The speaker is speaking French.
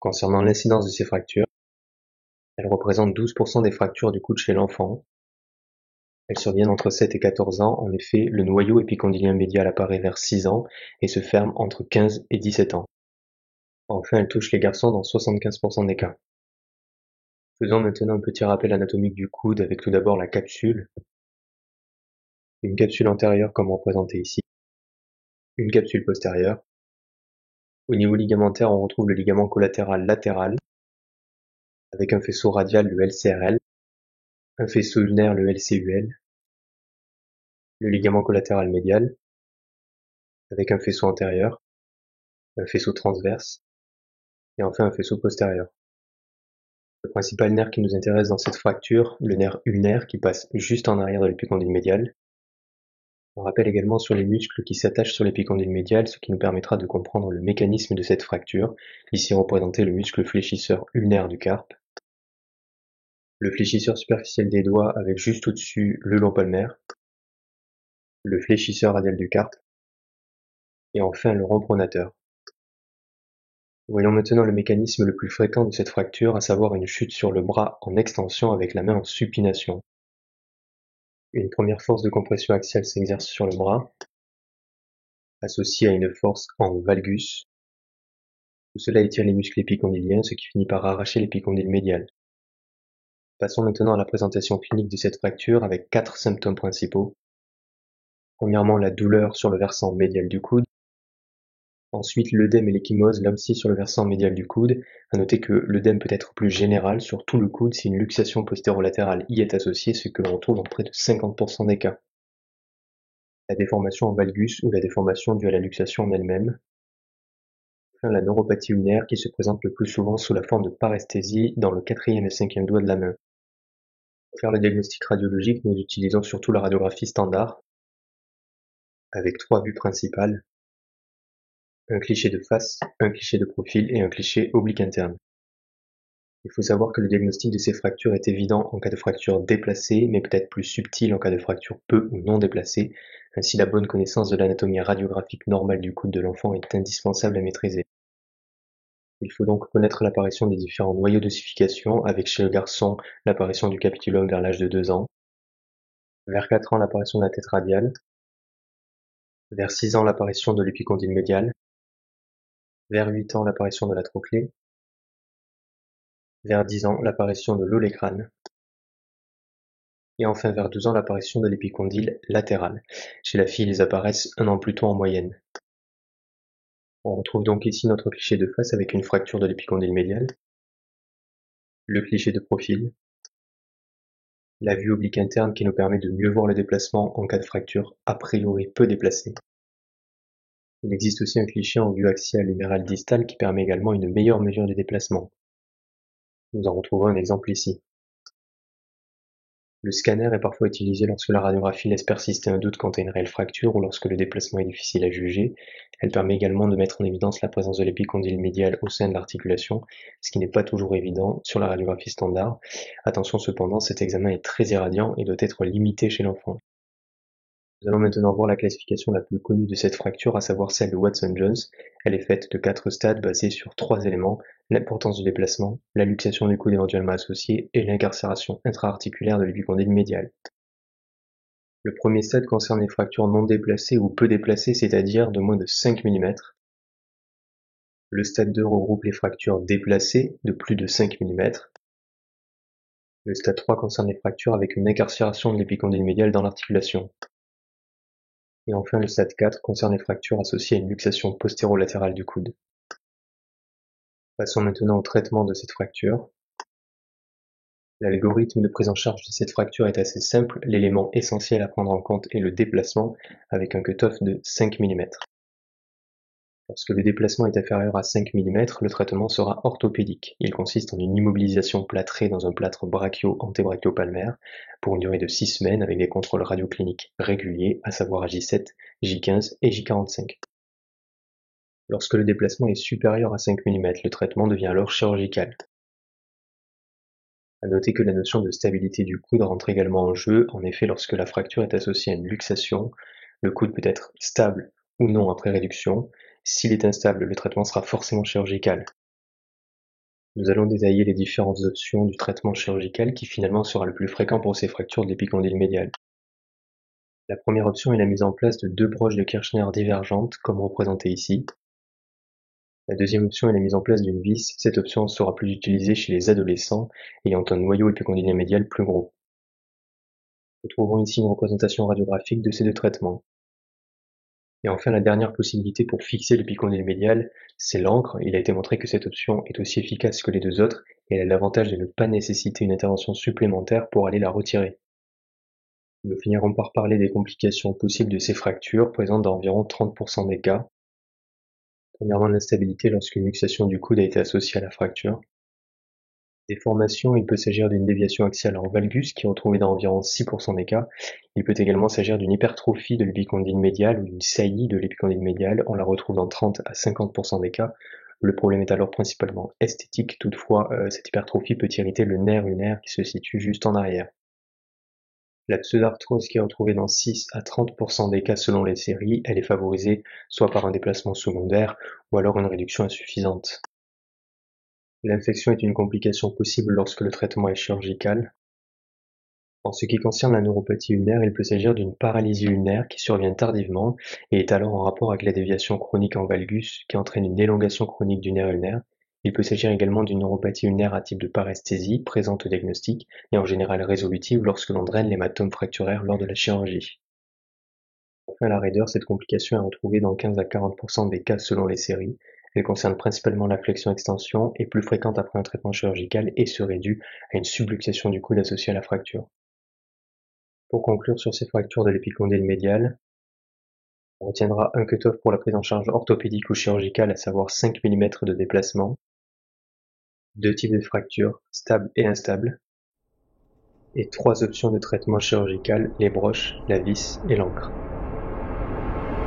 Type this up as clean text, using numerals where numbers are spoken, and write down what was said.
Concernant l'incidence de ces fractures, elles représentent 12% des fractures du coude chez l'enfant. Elles surviennent entre 7 et 14 ans. En effet, le noyau épicondylien médial apparaît vers 6 ans et se ferme entre 15 et 17 ans. Enfin, elles touchent les garçons dans 75% des cas. Faisons maintenant un petit rappel anatomique du coude avec tout d'abord la capsule. Une capsule antérieure comme représentée ici. Une capsule postérieure. Au niveau ligamentaire, on retrouve le ligament collatéral latéral avec un faisceau radial, le LCRL, un faisceau ulnaire, le LCUL, le ligament collatéral médial avec un faisceau antérieur, un faisceau transverse et enfin un faisceau postérieur. Le principal nerf qui nous intéresse dans cette fracture, le nerf ulnaire qui passe juste en arrière de l'épicondyle médial. On rappelle également sur les muscles qui s'attachent sur l'épicondyle médial, ce qui nous permettra de comprendre le mécanisme de cette fracture, ici représenté le muscle fléchisseur ulnaire du carpe, le fléchisseur superficiel des doigts avec juste au-dessus le long palmaire, le fléchisseur radial du carpe, et enfin le rond pronateur. Voyons maintenant le mécanisme le plus fréquent de cette fracture, à savoir une chute sur le bras en extension avec la main en supination. Une première force de compression axiale s'exerce sur le bras, associée à une force en valgus. Tout cela étire les muscles épicondyliens, ce qui finit par arracher l'épicondyle médial. Passons maintenant à la présentation clinique de cette fracture avec 4 symptômes principaux. Premièrement, la douleur sur le versant médial du coude. Ensuite, l'œdème et l'ecchymose, là aussi sur le versant médial du coude. À noter que l'œdème peut être plus général sur tout le coude si une luxation postérolatérale y est associée, ce que l'on retrouve dans près de 50% des cas. La déformation en valgus ou la déformation due à la luxation en elle-même. Enfin, la neuropathie ulnaire qui se présente le plus souvent sous la forme de paresthésie dans le 4e et 5e doigt de la main. Pour faire le diagnostic radiologique, nous utilisons surtout la radiographie standard, avec 3 vues principales, un cliché de face, un cliché de profil et un cliché oblique interne. Il faut savoir que le diagnostic de ces fractures est évident en cas de fracture déplacée, mais peut-être plus subtil en cas de fracture peu ou non déplacée. Ainsi, la bonne connaissance de l'anatomie radiographique normale du coude de l'enfant est indispensable à maîtriser. Il faut donc connaître l'apparition des différents noyaux d'ossification, avec chez le garçon l'apparition du capitulum vers l'âge de 2 ans, vers 4 ans l'apparition de la tête radiale, vers 6 ans l'apparition de l'épicondyle médial, vers 8 ans l'apparition de la trochlée, vers 10 ans l'apparition de l'olecrane, et enfin vers 12 ans l'apparition de l'épicondyle latéral. Chez la fille, ils apparaissent 1 an plus tôt en moyenne. On retrouve donc ici notre cliché de face avec une fracture de l'épicondyle médial, le cliché de profil, la vue oblique interne qui nous permet de mieux voir le déplacement en cas de fracture a priori peu déplacée. Il existe aussi un cliché en vue axiale humérale distale qui permet également une meilleure mesure du déplacement. Nous en retrouvons un exemple ici. Le scanner est parfois utilisé lorsque la radiographie laisse persister un doute quant à une réelle fracture ou lorsque le déplacement est difficile à juger. Elle permet également de mettre en évidence la présence de l'épicondyle médial au sein de l'articulation, ce qui n'est pas toujours évident sur la radiographie standard. Attention cependant, cet examen est très irradiant et doit être limité chez l'enfant. Nous allons maintenant voir la classification la plus connue de cette fracture, à savoir celle de Watson-Jones. Elle est faite de 4 stades basés sur 3 éléments: l'importance du déplacement, la luxation du coude éventuellement associée et l'incarcération intra-articulaire de l'épicondyle médial. Le premier stade concerne les fractures non déplacées ou peu déplacées, c'est-à-dire de moins de 5 mm. Le stade 2 regroupe les fractures déplacées de plus de 5 mm. Le stade 3 concerne les fractures avec une incarcération de l'épicondyle médial dans l'articulation. Et enfin, le stade 4 concerne les fractures associées à une luxation postérolatérale du coude. Passons maintenant au traitement de cette fracture. L'algorithme de prise en charge de cette fracture est assez simple. L'élément essentiel à prendre en compte est le déplacement, avec un cut-off de 5 mm. Lorsque le déplacement est inférieur à 5 mm, le traitement sera orthopédique. Il consiste en une immobilisation plâtrée dans un plâtre brachio-antébranchiopalmaire pour une durée de 6 semaines avec des contrôles radiocliniques réguliers, à savoir à J7, J15 et J45. Lorsque le déplacement est supérieur à 5 mm, le traitement devient alors chirurgical. À noter que la notion de stabilité du coude rentre également en jeu. En effet, lorsque la fracture est associée à une luxation, le coude peut être stable ou non après réduction. S'il est instable, le traitement sera forcément chirurgical. Nous allons détailler les différentes options du traitement chirurgical qui finalement sera le plus fréquent pour ces fractures de l'épicondyle médial. La première option est la mise en place de deux broches de Kirchner divergentes, comme représenté ici. La deuxième option est la mise en place d'une vis. Cette option sera plus utilisée chez les adolescents ayant un noyau épicondylien médial plus gros. Nous trouvons ici une représentation radiographique de ces deux traitements. Et enfin, la dernière possibilité pour fixer l'épicondyle médial, c'est l'encre. Il a été montré que cette option est aussi efficace que les deux autres et elle a l'avantage de ne pas nécessiter une intervention supplémentaire pour aller la retirer. Nous finirons par parler des complications possibles de ces fractures, présentes dans environ 30% des cas. Premièrement, l'instabilité lorsqu'une luxation du coude a été associée à la fracture. Déformation, il peut s'agir d'une déviation axiale en valgus qui est retrouvée dans environ 6% des cas. Il peut également s'agir d'une hypertrophie de l'épicondyle médial ou d'une saillie de l'épicondyle médial. On la retrouve dans 30 à 50% des cas. Le problème est alors principalement esthétique. Toutefois, cette hypertrophie peut irriter le nerf ulnaire qui se situe juste en arrière. La pseudarthrose qui est retrouvée dans 6 à 30% des cas selon les séries, elle est favorisée soit par un déplacement secondaire ou alors une réduction insuffisante. L'infection est une complication possible lorsque le traitement est chirurgical. En ce qui concerne la neuropathie ulnaire, il peut s'agir d'une paralysie ulnaire qui survient tardivement et est alors en rapport avec la déviation chronique en valgus qui entraîne une élongation chronique du nerf ulnaire. Il peut s'agir également d'une neuropathie ulnaire à type de paresthésie, présente au diagnostic et en général résolutive lorsque l'on draine l'hématome fracturaire lors de la chirurgie. Enfin, la raideur, cette complication est retrouvée dans 15 à 40% des cas selon les séries. Elle concerne principalement la flexion-extension, est plus fréquente après un traitement chirurgical et serait due à une subluxation du coude associée à la fracture. Pour conclure sur ces fractures de l'épicondyle médial, on retiendra un cut-off pour la prise en charge orthopédique ou chirurgicale, à savoir 5 mm de déplacement, deux types de fractures, stables et instables, et trois options de traitement chirurgical, les broches, la vis et l'encre.